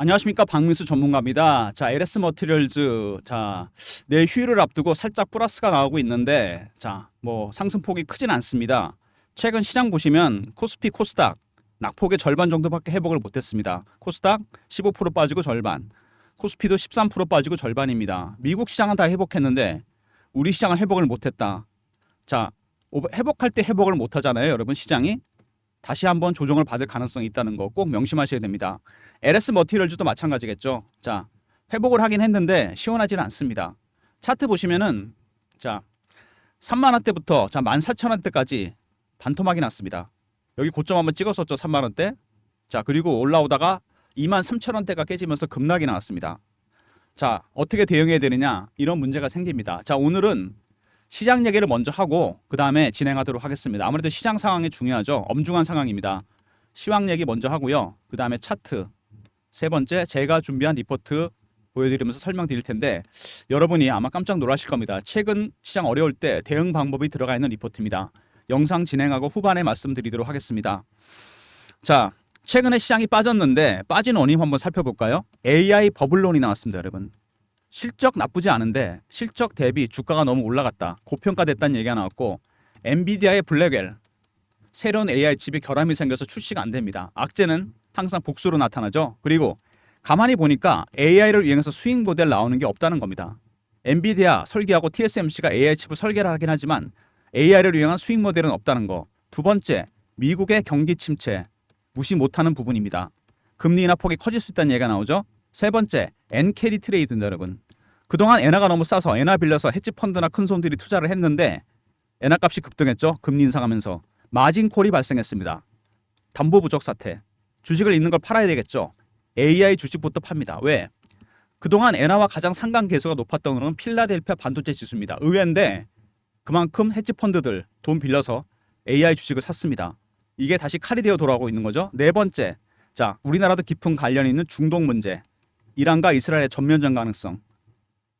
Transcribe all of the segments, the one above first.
안녕하십니까, 박민수 전문가입니다. 자, LS 머티리얼즈, 내 휴일을 앞두고 살짝 플러스가 나오고 있는데, 뭐 상승폭이 크진 않습니다. 최근 시장 보시면 코스피, 코스닥 낙폭의 절반 정도밖에 회복을 못했습니다. 코스닥 15% 빠지고 절반, 코스피도 13% 빠지고 절반입니다. 미국 시장은 다 회복했는데 우리 시장은 회복을 못했다. 자, 회복할 때 회복을 못하잖아요, 여러분. 시장이 다시 한번 조정을 받을 가능성이 있다는 거 꼭 명심하셔야 됩니다. LS 머티리얼즈도 마찬가지겠죠. 자, 회복을 하긴 했는데 시원하지는 않습니다. 차트 보시면은 3만 원대부터 14,000원대까지 반토막이 났습니다. 여기 고점 한번 찍었었죠, 3만 원대. 자, 그리고 올라오다가 23,000원대가 깨지면서 급락이 나왔습니다. 자, 어떻게 대응해야 되느냐? 이런 문제가 생깁니다. 자, 오늘은 시장 얘기를 먼저 하고 그 다음에 진행하도록 하겠습니다. 아무래도 시장 상황이 중요하죠. 엄중한 상황입니다. 시황 얘기 먼저 하고요. 그 다음에 차트. 세 번째, 제가 준비한 리포트 보여드리면서 설명드릴 텐데 여러분이 아마 깜짝 놀라실 겁니다. 최근 시장 어려울 때 대응 방법이 들어가 있는 리포트입니다. 영상 진행하고 후반에 말씀드리도록 하겠습니다. 자, 최근에 시장이 빠졌는데 빠진 원인 한번 살펴볼까요? AI 버블론이 나왔습니다, 여러분. 실적 나쁘지 않은데 실적 대비 주가가 너무 올라갔다, 고평가됐다는 얘기가 나왔고, 엔비디아의 블랙웰 새로운 AI 칩이 결함이 생겨서 출시가 안 됩니다. 악재는 항상 복수로 나타나죠. 그리고 가만히 보니까 AI를 이용해서 수익 모델 나오는 게 없다는 겁니다. 엔비디아 설계하고 TSMC가 AI 칩을 설계를 하긴 하지만 AI를 이용한 수익 모델은 없다는 거. 두 번째, 미국의 경기 침체 무시 못하는 부분입니다. 금리 인하 폭이 커질 수 있다는 얘기가 나오죠. 세 번째, 엔캐리 트레이드입니다, 여러분. 그동안 엔화가 너무 싸서 엔화 빌려서 헤지펀드나 큰 손들이 투자를 했는데 엔화 값이 급등했죠. 금리 인상하면서 마진콜이 발생했습니다. 담보 부족 사태. 주식을 있는 걸 팔아야 되겠죠. AI 주식부터 팝니다. 왜? 그동안 엔화와 가장 상관 계수가 높았던 것은 필라델피아 반도체 지수입니다. 의외인데 그만큼 헤지펀드들 돈 빌려서 AI 주식을 샀습니다. 이게 다시 칼이 되어 돌아오고 있는 거죠. 네 번째, 우리나라도 깊은 관련이 있는 중동 문제. 이란과 이스라엘의 전면전 가능성.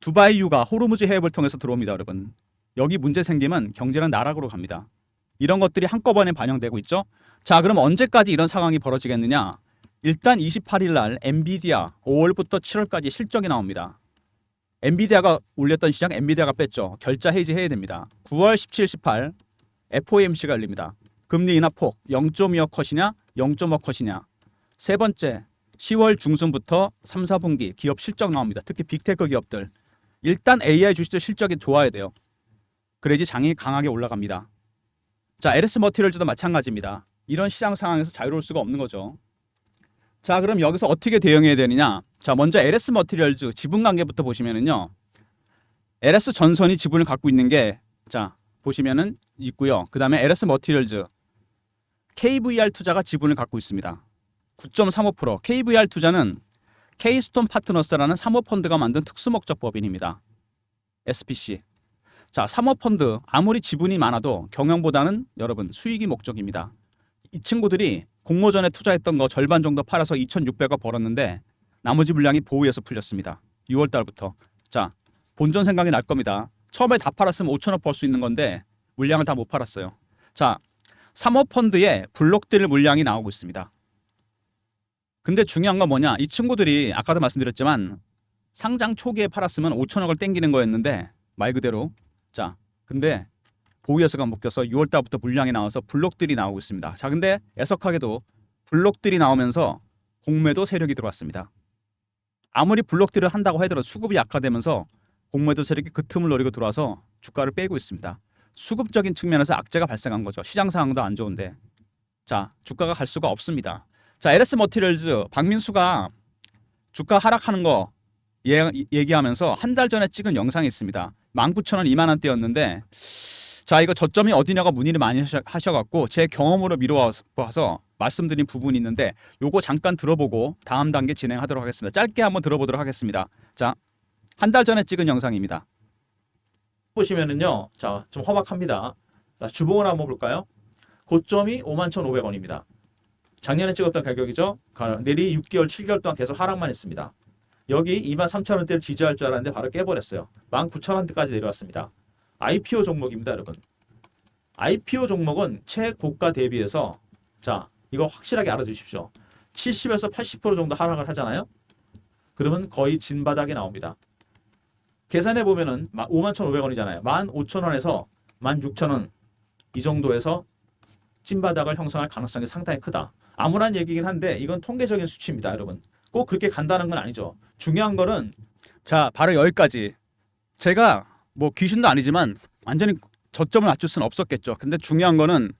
두바이유가 호르무즈 해협을 통해서 들어옵니다, 여러분. 여기 문제 생기면 경제는 나락으로 갑니다. 이런 것들이 한꺼번에 반영되고 있죠. 자, 그럼 언제까지 이런 상황이 벌어지겠느냐? 일단 28일 날 엔비디아 5월부터 7월까지 실적이 나옵니다. 엔비디아가 올렸던 시장 엔비디아가 뺐죠. 결자 해지 해야 됩니다. 9월 17, 18 FOMC가 열립니다. 금리 인하 폭 0.25 컷이냐 0.5 컷이냐. 세 번째, 10월 중순부터 3, 4분기 기업 실적 나옵니다. 특히 빅테크 기업들. 일단 AI 주식들 실적이 좋아야 돼요. 그래야지 장이 강하게 올라갑니다. 자, LS 머티리얼즈도 마찬가지입니다. 이런 시장 상황에서 자유로울 수가 없는 거죠. 자, 그럼 여기서 어떻게 대응해야 되느냐? 자, 먼저 LS 머티리얼즈 지분 관계부터 보시면은요. LS 전선이 지분을 갖고 있는 게 보시면은 있고요. 그다음에 LS 머티리얼즈 KVR 투자가 지분을 갖고 있습니다. 9.35%. KVR 투자는 Keystone 파트너스라는 사모펀드가 만든 특수목적 법인입니다. SPC. 자, 사모펀드 아무리 지분이 많아도 경영보다는 여러분 수익이 목적입니다. 이 친구들이 공모전에 투자했던 거 절반 정도 팔아서 2,600억 벌었는데 나머지 물량이 보유해서 풀렸습니다. 6월 달부터. 자, 본전 생각이 날 겁니다. 처음에 다 팔았으면 5천억 벌 수 있는 건데 물량을 다 못 팔았어요. 자, 사모펀드에 블록들 물량이 나오고 있습니다. 근데 중요한 건 뭐냐? 이 친구들이 아까도 말씀드렸지만 상장 초기에 팔았으면 5천억을 땡기는 거였는데 말 그대로. 자, 근데 보유해서가 묶여서 6월 달부터 물량이 나와서 블록들이 나오고 있습니다. 자, 근데 애석하게도 블록들이 나오면서 공매도 세력이 들어왔습니다. 아무리 블록들을 한다고 하더라도 수급이 약화되면서 공매도 세력이 그 틈을 노리고 들어와서 주가를 빼고 있습니다. 수급적인 측면에서 악재가 발생한 거죠. 시장 상황도 안 좋은데. 자, 주가가 갈 수가 없습니다. 자, LS 머티리얼즈 박민수가 주가 하락하는 거 얘기하면서 한 달 전에 찍은 영상이 있습니다. 19,000원 2만 원대였는데 자, 이거 저점이 어디냐고 문의를 많이 하셔갖고 제 경험으로 미뤄와서 말씀드린 부분이 있는데 요거 잠깐 들어보고 다음 단계 진행하도록 하겠습니다. 짧게 한번 들어보도록 하겠습니다. 자, 한 달 전에 찍은 영상입니다. 보시면은요, 자, 좀 험악합니다. 자, 주봉을 한번 볼까요? 고점이 51,500원입니다. 작년에 찍었던 가격이죠. 내리 6개월, 7개월 동안 계속 하락만 했습니다. 여기 23,000원대를 지지할 줄 알았는데 바로 깨버렸어요. 19,000원대까지 내려왔습니다. IPO 종목입니다, 여러분. IPO 종목은 최고가 대비해서 자, 이거 확실하게 알아두십시오. 70에서 80% 정도 하락을 하잖아요. 그러면 거의 진바닥이 나옵니다. 계산해 보면은 51,500원이잖아요. 15,000원에서 16,000원 이 정도에서 찐바닥을 형성할 가능성이 상당히 크다. 암울한 얘기긴 한데 이건 통계적인 수치입니다, 여러분. 꼭 그렇게 간다는 건 아니죠. 중요한 거는 자, 바로 여기까지. 제가 뭐 귀신도 아니지만 완전히 저점을 낮출 수는 없었겠죠. 근데 중요한 거는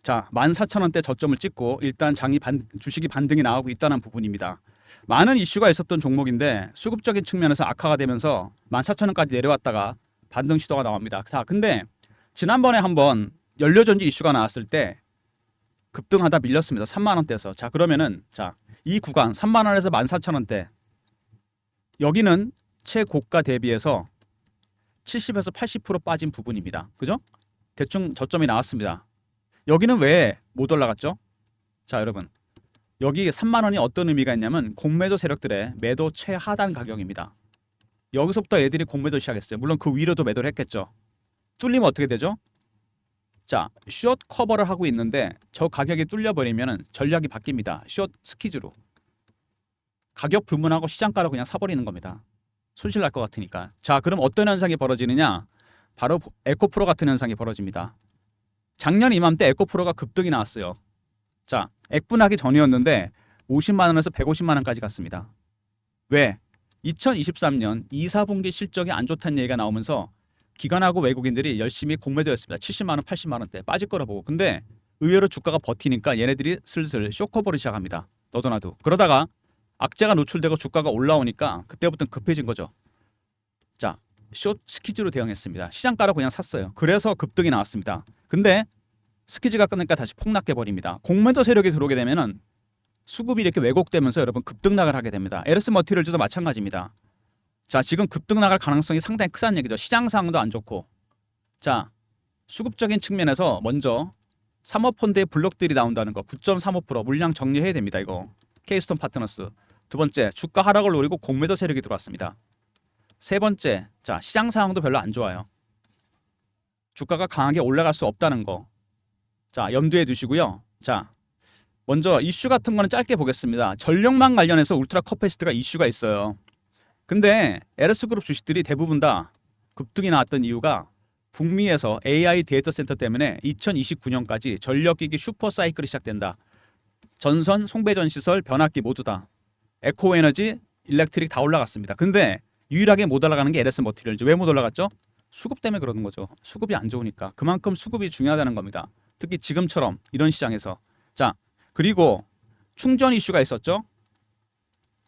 자, 14,000원대 저점을 찍고 일단 주식이 반등이 나오고 있다는 부분입니다. 많은 이슈가 있었던 종목인데 수급적인 측면에서 악화가 되면서 14,000원까지 내려왔다가 반등 시도가 나옵니다. 자, 근데 지난번에 한번 연료전지 이슈가 나왔을 때 급등하다 밀렸습니다. 3만 원대에서. 자, 그러면은 자, 이 구간 3만 원에서 14,000원대 여기는 최고가 대비해서 70에서 80% 빠진 부분입니다. 그죠? 대충 저점이 나왔습니다. 여기는 왜 못 올라갔죠? 자, 여러분. 여기 3만 원이 어떤 의미가 있냐면 공매도 세력들의 매도 최하단 가격입니다. 여기서부터 애들이 공매도 시작했어요. 물론 그 위로도 매도를 했겠죠. 뚫리면 어떻게 되죠? 자, 숏 커버를 하고 있는데 저 가격이 뚫려버리면 전략이 바뀝니다. 숏 스키즈로. 가격 불문하고 시장가로 그냥 사버리는 겁니다. 손실 날 것 같으니까. 자, 그럼 어떤 현상이 벌어지느냐? 바로 에코프로 같은 현상이 벌어집니다. 작년 이맘때 에코프로가 급등이 나왔어요. 자, 액분하기 전이었는데 50만 원에서 150만 원까지 갔습니다. 왜? 2023년 2, 4분기 실적이 안 좋다는 얘기가 나오면서 기관하고 외국인들이 열심히 공매도였습니다. 70만 원, 80만 원대 빠질 거라 보고. 근데 의외로 주가가 버티니까 얘네들이 슬슬 쇼커버를 시작합니다. 너도나도. 그러다가 악재가 노출되고 주가가 올라오니까 그때부터 급해진 거죠. 자, 숏 스키즈로 대응했습니다. 시장가로 그냥 샀어요. 그래서 급등이 나왔습니다. 근데 스키즈가 끝나니까 다시 폭락해 버립니다. 공매도 세력이 들어오게 되면은 수급이 이렇게 왜곡되면서 여러분 급등락을 하게 됩니다. 에르스 머티리얼즈도 마찬가지입니다. 자, 지금 급등락할 가능성이 상당히 크다는 얘기죠. 시장 상황도 안 좋고. 자, 수급적인 측면에서 먼저 사모펀드의 블록들이 나온다는 거 9.35% 물량 정리해야 됩니다. 이거 케이스톤 파트너스. 두 번째, 주가 하락을 노리고 공매도 세력이 들어왔습니다. 세 번째, 자, 시장 상황도 별로 안 좋아요. 주가가 강하게 올라갈 수 없다는 거. 자, 염두에 두시고요. 자, 먼저 이슈 같은 거는 짧게 보겠습니다. 전력망 관련해서 울트라 커패시티가 이슈가 있어요. 근데 에르스그룹 주식들이 대부분 다 급등이 나왔던 이유가 북미에서 AI 데이터 센터 때문에 2029년까지 전력기기 슈퍼 사이클이 시작된다. 전선, 송배전 시설, 변압기 모두 다. 에코에너지, 일렉트릭 다 올라갔습니다. 근데 유일하게 못 올라가는 게 LS 머티리얼즈. 왜 못 올라갔죠? 수급 때문에 그러는 거죠. 수급이 안 좋으니까. 그만큼 수급이 중요하다는 겁니다. 특히 지금처럼 이런 시장에서. 자, 그리고 충전 이슈가 있었죠.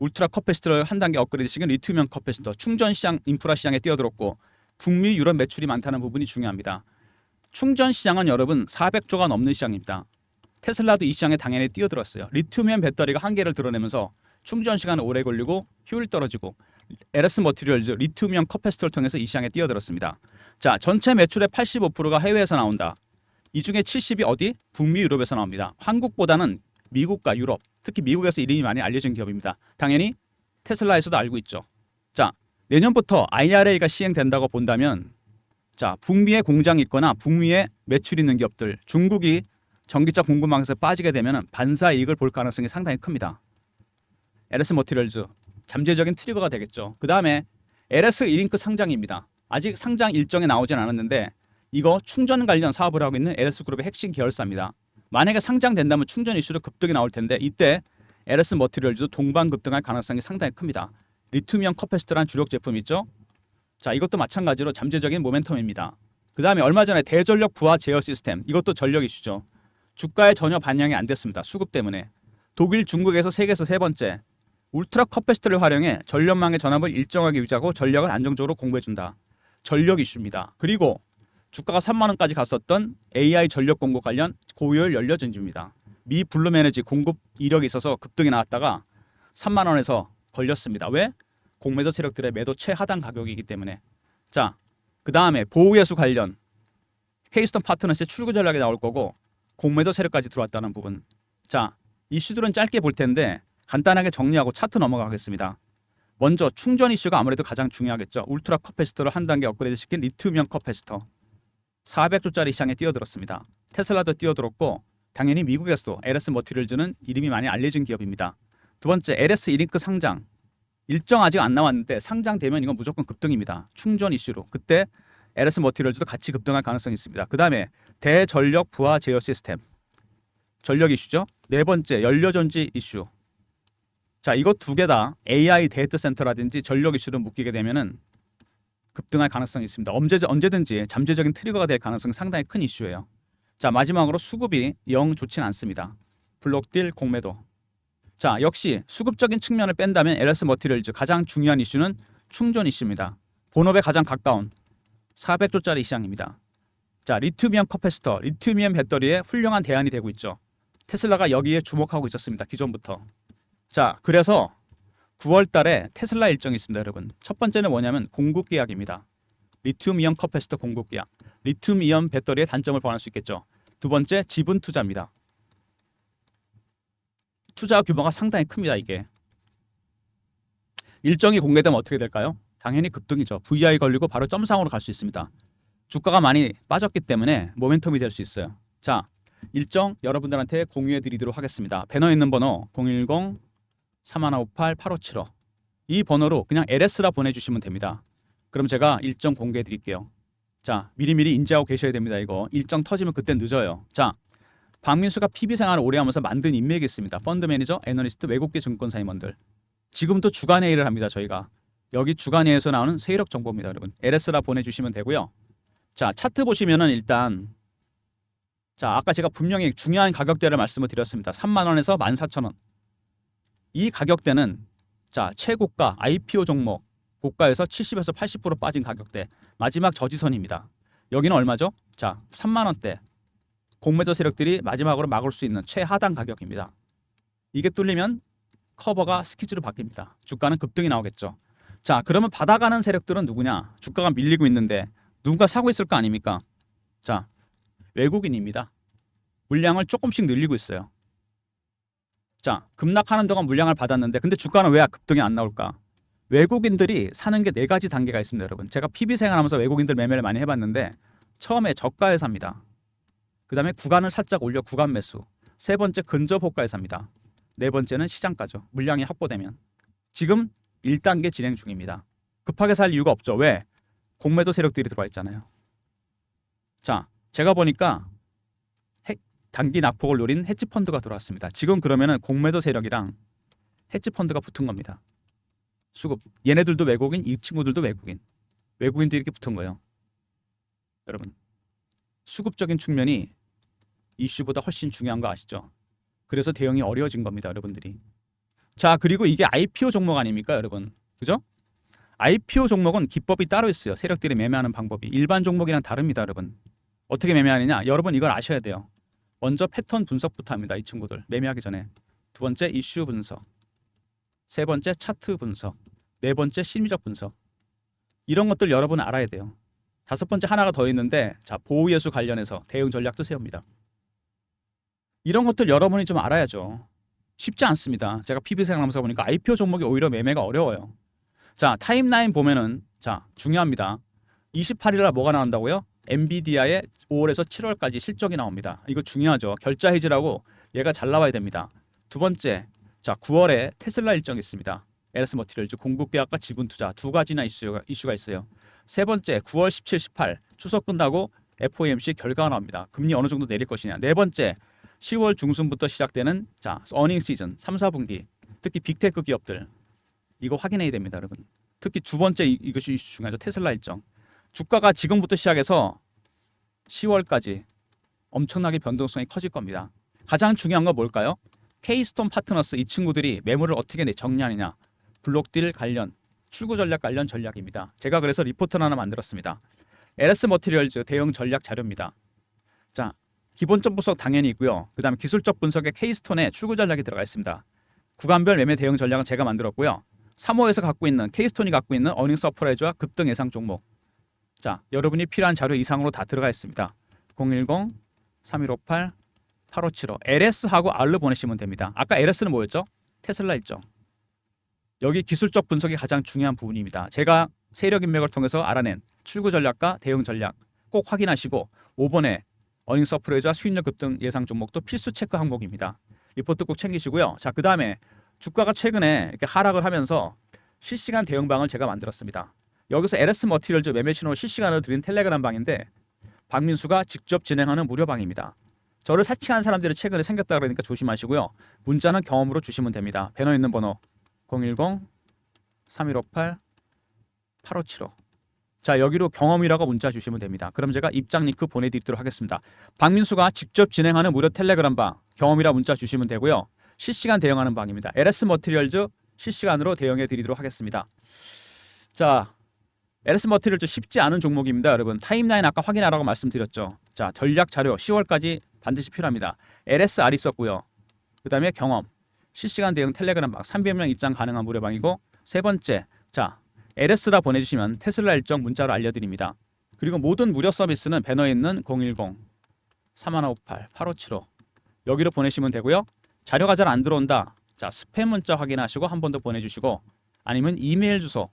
울트라 커패시터를 한 단계 업그레이드 시킨 리튬이온 커패시터. 충전 시장, 인프라 시장에 뛰어들었고 북미, 유럽 매출이 많다는 부분이 중요합니다. 충전 시장은 여러분 400조가 넘는 시장입니다. 테슬라도 이 시장에 당연히 뛰어들었어요. 리튬이온 배터리가 한계를 드러내면서 충전 시간은 오래 걸리고 효율 떨어지고 LS 머티리얼즈 리튬이온 커패시터를 통해서 이 시장에 뛰어들었습니다. 자, 전체 매출의 85%가 해외에서 나온다. 이 중에 70이 어디? 북미, 유럽에서 나옵니다. 한국보다는 미국과 유럽, 특히 미국에서 이름이 많이 알려진 기업입니다. 당연히 테슬라에서도 알고 있죠. 자, 내년부터 IRA가 시행된다고 본다면 자, 북미에 공장이 있거나 북미에 매출 있는 기업들, 중국이 전기차 공급망에서 빠지게 되면 반사 이익을 볼 가능성이 상당히 큽니다. LS 머티리얼즈 잠재적인 트리거가 되겠죠. 그 다음에 LS 이링크 상장입니다. 아직 상장 일정이 나오진 않았는데 이거 충전 관련 사업을 하고 있는 LS 그룹의 핵심 계열사입니다. 만약에 상장된다면 충전 이슈로 급등이 나올 텐데 이때 LS 머티리얼즈도 동반 급등할 가능성이 상당히 큽니다. 리튬이온 커패시터라는 주력 제품 있죠. 자, 이것도 마찬가지로 잠재적인 모멘텀입니다. 그 다음에 얼마 전에 대전력 부하 제어 시스템, 이것도 전력 이슈죠. 주가에 전혀 반영이 안 됐습니다. 수급 때문에. 독일, 중국에서 세계에서 세 번째. 울트라 커패시터를 활용해 전력망의 전압을 일정하게 유지하고 전력을 안정적으로 공급해준다. 전력 이슈입니다. 그리고 주가가 3만 원까지 갔었던 AI 전력 공급 관련 고효율 연료 전지입니다. 미 블룸에너지 공급 이력이 있어서 급등이 나왔다가 3만 원에서 걸렸습니다. 왜? 공매도 세력들의 매도 최하단 가격이기 때문에. 자, 그 다음에 보호예수 관련 케이스톤 파트너스의 출구 전략이 나올 거고 공매도 세력까지 들어왔다는 부분. 자, 이슈들은 짧게 볼 텐데 간단하게 정리하고 차트 넘어가겠습니다. 먼저 충전 이슈가 아무래도 가장 중요하겠죠. 울트라 커패시터를 한 단계 업그레이드 시킨 리튬이온 커패시터. 400조짜리 시장에 뛰어들었습니다. 테슬라도 뛰어들었고 당연히 미국에서도 LS 머티리얼즈는 이름이 많이 알려진 기업입니다. 두 번째, LS 이링크 상장. 일정 아직 안 나왔는데 상장되면 이건 무조건 급등입니다. 충전 이슈로. 그때 LS 머티리얼즈도 같이 급등할 가능성이 있습니다. 그 다음에 대전력 부하 제어 시스템. 전력 이슈죠. 네 번째 연료전지 이슈. 자, 이거 두 개 다 AI 데이터 센터라든지 전력 이슈로 묶이게 되면은 급등할 가능성이 있습니다. 언제든지 잠재적인 트리거가 될 가능성이 상당히 큰 이슈예요. 자, 마지막으로 수급이 영 좋지는 않습니다. 블록딜 공매도. 자, 역시 수급적인 측면을 뺀다면 LS 머티리얼즈 가장 중요한 이슈는 충전 이슈입니다. 본업에 가장 가까운 400조짜리 시장입니다. 자, 리튬이온 커패시터, 리튬이온 배터리에 훌륭한 대안이 되고 있죠. 테슬라가 여기에 주목하고 있었습니다. 기존부터. 자, 그래서 9월 달에 테슬라 일정이 있습니다, 여러분. 첫 번째는 뭐냐면 공급 계약입니다. 리튬이온 커패시터 공급 계약. 리튬이온 배터리의 단점을 보완할 수 있겠죠. 두 번째, 지분 투자입니다. 투자 규모가 상당히 큽니다, 이게. 일정이 공개되면 어떻게 될까요? 당연히 급등이죠. VI 걸리고 바로 점상으로 갈 수 있습니다. 주가가 많이 빠졌기 때문에 모멘텀이 될 수 있어요. 자, 일정 여러분들한테 공유해 드리도록 하겠습니다. 배너에 있는 번호 010-3158-8575. 이 번호로 그냥 LS라 보내주시면 됩니다. 그럼 제가 일정 공개해 드릴게요. 자, 미리미리 인지하고 계셔야 됩니다. 이거 일정 터지면 그땐 늦어요. 자, 박민수가 PB 생활을 오래 하면서 만든 인맥이 있습니다. 펀드 매니저, 애널리스트, 외국계 증권사 임원들. 지금도 주간 회의를 합니다. 저희가. 여기 주간 회의에서 나오는 세력 정보입니다, 여러분. LS라 보내주시면 되고요. 자, 차트 보시면은 일단 자, 아까 제가 분명히 중요한 가격대를 말씀을 드렸습니다. 3만 원에서 14,000원. 이 가격대는 자, 최고가 IPO 종목 고가에서 70에서 80% 빠진 가격대. 마지막 저지선입니다. 여기는 얼마죠? 자, 3만 원대. 공매도 세력들이 마지막으로 막을 수 있는 최하단 가격입니다. 이게 뚫리면 커버가 스키즈로 바뀝니다. 주가는 급등이 나오겠죠. 자, 그러면 받아가는 세력들은 누구냐? 주가가 밀리고 있는데 누군가 사고 있을 거 아닙니까? 자, 외국인입니다. 물량을 조금씩 늘리고 있어요. 자, 급락하는 동안 물량을 받았는데 근데 주가는 왜 급등이 안 나올까? 외국인들이 사는 게 네 가지 단계가 있습니다, 여러분. 제가 PB 생활하면서 외국인들 매매를 많이 해봤는데 처음에 저가에 삽니다. 그 다음에 구간을 살짝 올려 구간 매수. 세 번째 근접 호가에 삽니다. 네 번째는 시장가죠. 물량이 확보되면. 지금 1단계 진행 중입니다. 급하게 살 이유가 없죠. 왜? 공매도 세력들이 들어와 있잖아요. 자, 제가 보니까 단기 낙폭을 노린 헤지펀드가 들어왔습니다. 지금 그러면은 공매도 세력이랑 헤지펀드가 붙은 겁니다. 수급. 얘네들도 외국인, 이 친구들도 외국인. 외국인들이 이렇게 붙은 거예요. 여러분, 수급적인 측면이 이슈보다 훨씬 중요한 거 아시죠? 그래서 대응이 어려워진 겁니다, 여러분들이. 자, 그리고 이게 IPO 종목 아닙니까, 여러분? 그죠? IPO 종목은 기법이 따로 있어요. 세력들이 매매하는 방법이. 일반 종목이랑 다릅니다, 여러분. 어떻게 매매하느냐? 여러분 이걸 아셔야 돼요. 먼저 패턴 분석부터 합니다, 이 친구들. 매매하기 전에. 두 번째 이슈 분석. 세 번째 차트 분석. 네 번째 심리적 분석. 이런 것들 여러분 알아야 돼요. 다섯 번째 하나가 더 있는데 자, 보호예수 관련해서 대응 전략도 세웁니다. 이런 것들 여러분이 좀 알아야죠. 쉽지 않습니다. 제가 PB 생각하면서 보니까 IPO 종목이 오히려 매매가 어려워요. 자, 타임라인 보면은 자, 중요합니다. 28일 날 뭐가 나온다고요? 엔비디아의 5월에서 7월까지 실적이 나옵니다. 이거 중요하죠. 결자 해지라고 얘가 잘 나와야 됩니다. 두 번째, 자, 9월에 테슬라 일정이 있습니다. LS 머티리얼즈 공급 계약과 지분 투자 두 가지나 이슈가 있어요. 세 번째, 9월 17, 18 추석 끝나고 FOMC 결과가 나옵니다. 금리 어느 정도 내릴 것이냐. 네 번째, 10월 중순부터 시작되는 자, 어닝 시즌 3, 4분기 특히 빅테크 기업들 이거 확인해야 됩니다, 여러분. 특히 두 번째 이것이 중요하죠. 테슬라 일정. 주가가 지금부터 시작해서 10월까지 엄청나게 변동성이 커질 겁니다. 가장 중요한 건 뭘까요? 케이스톤 파트너스 이 친구들이 매물을 어떻게 정리하느냐. 블록딜 관련, 출구 전략 관련 전략입니다. 제가 그래서 리포트를 하나 만들었습니다. LS 머티리얼즈 대응 전략 자료입니다. 자, 기본적 분석 당연히 있고요. 그 다음에 기술적 분석에 케이스톤에 출구 전략이 들어가 있습니다. 구간별 매매 대응 전략은 제가 만들었고요. 3호에서 갖고 있는 케이스톤이 갖고 있는 어닝 서프라이즈와 급등 예상 종목. 자, 여러분이 필요한 자료 이상으로 다 들어가 있습니다. 010-3158-8575 LS하고 R로 보내시면 됩니다. 아까 LS는 뭐였죠? 테슬라 일정. 여기 기술적 분석이 가장 중요한 부분입니다. 제가 세력 인맥을 통해서 알아낸 출구 전략과 대응 전략 꼭 확인하시고 5번에 어닝 서프라이즈와 수익률 급등 예상 종목도 필수 체크 항목입니다. 리포트 꼭 챙기시고요. 자, 그 다음에 주가가 최근에 이렇게 하락을 하면서 실시간 대응방을 제가 만들었습니다. 여기서 LS 머티리얼즈 매매 신호 실시간으로 드린 텔레그램 방인데 박민수가 직접 진행하는 무료방입니다. 저를 사칭한 사람들이 최근에 생겼다 그러니까 조심하시고요. 문자는 경험으로 주시면 됩니다. 배너 있는 번호 010-3158-8575. 자, 여기로 경험이라고 문자 주시면 됩니다. 그럼 제가 입장 링크 보내드리도록 하겠습니다. 박민수가 직접 진행하는 무료 텔레그램 방 경험이라 문자 주시면 되고요. 실시간 대응하는 방입니다. LS 머티리얼즈 실시간으로 대응해 드리도록 하겠습니다. 자, LS 머티리얼즈 쉽지 않은 종목입니다. 여러분 타임라인 아까 확인하라고 말씀드렸죠. 자, 전략 자료 10월까지 반드시 필요합니다. LSR 있었고요. 그 다음에 경험, 실시간 대응 텔레그램 방 300명 입장 가능한 무료방이고, 세 번째, 자 LS라 보내주시면 테슬라 일정 문자로 알려드립니다. 그리고 모든 무료 서비스는 배너에 있는 010-3158-8575 여기로 보내시면 되고요. 자료가 잘 안 들어온다. 자, 스팸 문자 확인하시고 한 번 더 보내주시고, 아니면 이메일 주소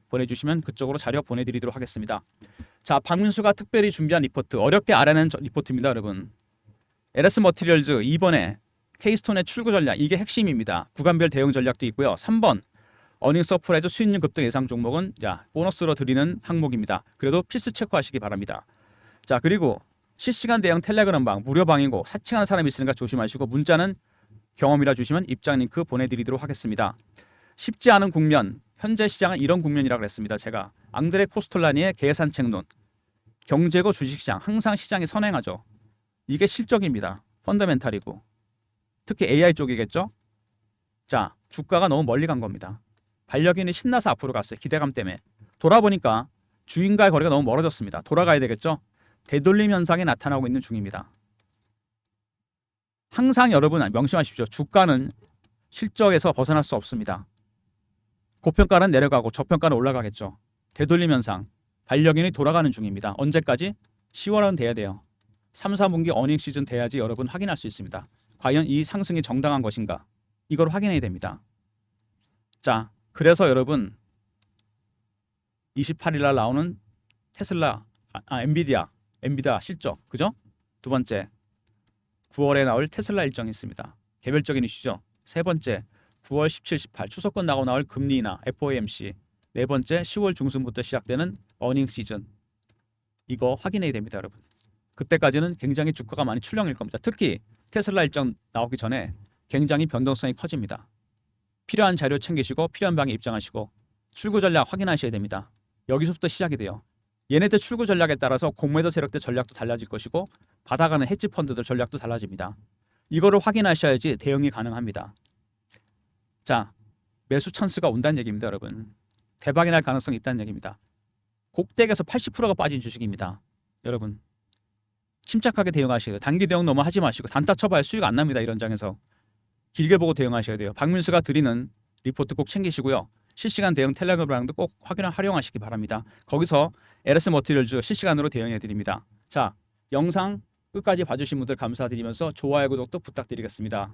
보내주시면 그쪽으로 자료 보내드리도록 하겠습니다. 자, 박민수가 특별히 준비한 리포트, 어렵게 알아낸 리포트입니다. 여러분 LS 머티리얼즈 2번에 K스톤의 출구 전략, 이게 핵심입니다. 구간별 대응 전략도 있고요. 3번 어닝 서프라이즈 수익률 급등 예상 종목은 자 보너스로 드리는 항목입니다. 그래도 필수 체크하시기 바랍니다. 자, 그리고 실시간 대응 텔레그램 방 무료방이고 사칭하는 사람이 있으니까 조심하시고, 문자는 경험이라 주시면 입장 링크 보내드리도록 하겠습니다. 쉽지 않은 국면, 현재 시장은 이런 국면이라고 그랬습니다. 제가 앙드레 코스톨라니의 계산책론, 경제고 주식시장 항상 시장이 선행하죠. 이게 실적입니다. 펀더멘탈이고 특히 AI 쪽이겠죠. 자, 주가가 너무 멀리 간 겁니다. 반려견이 신나서 앞으로 갔어요. 기대감 때문에. 돌아보니까 주인과의 거리가 너무 멀어졌습니다. 돌아가야 되겠죠. 되돌림 현상이 나타나고 있는 중입니다. 항상 여러분 명심하십시오. 주가는 실적에서 벗어날 수 없습니다. 고평가는 내려가고 저평가는 올라가겠죠. 되돌림 현상, 반려견이 돌아가는 중입니다. 언제까지? 10월은 돼야 돼요. 3, 4분기 어닝 시즌 돼야지 여러분 확인할 수 있습니다. 과연 이 상승이 정당한 것인가? 이걸 확인해야 됩니다. 자, 그래서 여러분 28일 날 나오는 테슬라, 엔비디아 실적, 그죠? 두 번째 9월에 나올 테슬라 일정이 있습니다. 개별적인 이슈죠. 세 번째 9월 17, 18 추석권 나올 금리 인하 FOMC. 네 번째 10월 중순부터 시작되는 어닝 시즌. 이거 확인해야 됩니다, 여러분. 그때까지는 굉장히 주가가 많이 출렁일 겁니다. 특히 테슬라 일정 나오기 전에 굉장히 변동성이 커집니다. 필요한 자료 챙기시고 필요한 방에 입장하시고 출구 전략 확인하셔야 됩니다. 여기서부터 시작이 돼요. 얘네들 출구 전략에 따라서 공매도 세력들 전략도 달라질 것이고 받아가는 헤지 펀드들 전략도 달라집니다. 이거를 확인하셔야지 대응이 가능합니다. 자, 매수 찬스가 온다는 얘기입니다, 여러분. 대박이 날 가능성이 있다는 얘기입니다. 곡대에서 80%가 빠진 주식입니다. 여러분 침착하게 대응하셔야 돼요. 단기 대응 너무 하지 마시고, 단타 쳐봐야 수익 안 납니다. 이런 장에서 길게 보고 대응하셔야 돼요. 박민수가 드리는 리포트 꼭 챙기시고요. 실시간 대응 텔레그램도 꼭 활용하시기 바랍니다. 거기서 LS 머티리얼즈 실시간으로 대응해 드립니다. 자, 영상 끝까지 봐주신 분들 감사드리면서 좋아요, 구독도 부탁드리겠습니다.